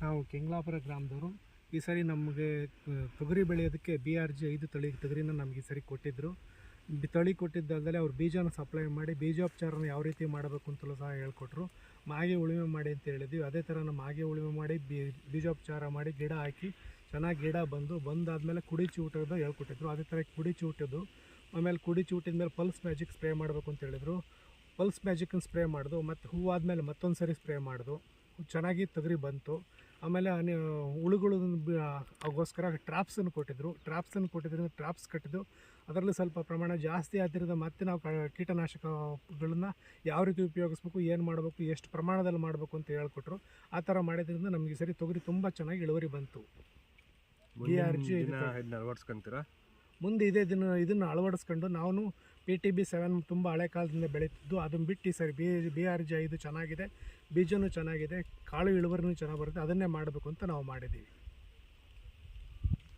ನಾವು ಕೆಂಗ್ಲಾಪುರ ಗ್ರಾಮದವರು. ಈ ಸರಿ ನಮಗೆ ತೊಗರಿ ಬೆಳೆಯೋದಕ್ಕೆ BRG 5 ತಳಿ ತೊಗರಿನ ನಮಗೆ ಈ ಸರಿ ಕೊಟ್ಟಿದ್ದರು. ತಳಿ ಕೊಟ್ಟಿದ್ದಾದಮೇಲೆ ಅವ್ರು ಬೀಜನ ಸಪ್ಲೈ ಮಾಡಿ ಬೀಜೋಪಚಾರನ ಯಾವ ರೀತಿ ಮಾಡಬೇಕು ಅಂತಲೂ ಸಹ ಹೇಳ್ಕೊಟ್ರು. ಮಾಗಿ ಉಳುಮೆ ಮಾಡಿ ಅಂತ ಹೇಳಿದ್ವಿ. ಅದೇ ಥರ ನಮ್ಮ ಮಾಗಿ ಉಳುಮೆ ಮಾಡಿ ಬೀಜೋಪಚಾರ ಮಾಡಿ ಗಿಡ ಹಾಕಿ ಚೆನ್ನಾಗಿ ಗಿಡ ಬಂದಾದಮೇಲೆ ಕುಡಿ ಚೂಟೋದು ಹೇಳ್ಕೊಟ್ಟಿದ್ರು. ಅದೇ ಥರ ಕುಡಿ ಚೂಟೋದು, ಆಮೇಲೆ ಕುಡಿ ಚೂಟಿದ ಮೇಲೆ ಪಲ್ಸ್ ಮ್ಯಾಜಿಕ್ ಸ್ಪ್ರೇ ಮಾಡಬೇಕು ಅಂತ ಹೇಳಿದ್ರು. ಪಲ್ಸ್ ಮ್ಯಾಜಿಕನ್ನು ಸ್ಪ್ರೇ ಮಾಡಿದು. ಮತ್ತು ಹೂವಾದಮೇಲೆ ಮತ್ತೊಂದು ಸರಿ ಸ್ಪ್ರೇ ಮಾಡಿದು. ಚೆನ್ನಾಗಿ ತೊಗರಿ ಬಂತು. ಆಮೇಲೆ ಹುಳುಗಳು ಅದಕ್ಕೋಸ್ಕರ ಟ್ರಾಪ್ಸನ್ನು ಕೊಟ್ಟಿದ್ದರು. ಟ್ರಾಪ್ಸ್ ಕಟ್ಟಿದ್ದು. ಅದರಲ್ಲಿ ಸ್ವಲ್ಪ ಪ್ರಮಾಣ ಜಾಸ್ತಿ ಆದ್ದರಿಂದ ಮತ್ತೆ ನಾವು ಕೀಟನಾಶಕಗಳನ್ನ ಯಾವ ರೀತಿ ಉಪಯೋಗಿಸ್ಬೇಕು, ಏನು ಮಾಡಬೇಕು, ಎಷ್ಟು ಪ್ರಮಾಣದಲ್ಲಿ ಮಾಡಬೇಕು ಅಂತ ಹೇಳ್ಕೊಟ್ರು. ಆ ಥರ ಮಾಡಿದ್ರಿಂದ ನಮಗೆ ಈ ಸರಿ ತೊಗರಿ ತುಂಬ ಚೆನ್ನಾಗಿ ಇಳುವರಿ ಬಂತು. BRG ಅಳವಡಿಸ್ಕೊಂತೀರಾ? ಮುಂದೆ ಇದನ್ನು ಅಳವಡಿಸ್ಕೊಂಡು ನಾವು PTB 7 ತುಂಬ ಹಳೆ ಕಾಲದಿಂದ ಬೆಳೀತಿದ್ದು. ಅದನ್ನು ಬಿಟ್ಟು ಈ ಸರಿ BRG 5 ಚೆನ್ನಾಗಿದೆ, ಬೀಜನೂ ಚೆನ್ನಾಗಿದೆ, ಕಾಳು ಇಳುವರಿನೂ ಚೆನ್ನಾಗಿ ಬರುತ್ತೆ. ಅದನ್ನೇ ಮಾಡಬೇಕು ಅಂತ ನಾವು ಮಾಡಿದ್ದೀವಿ.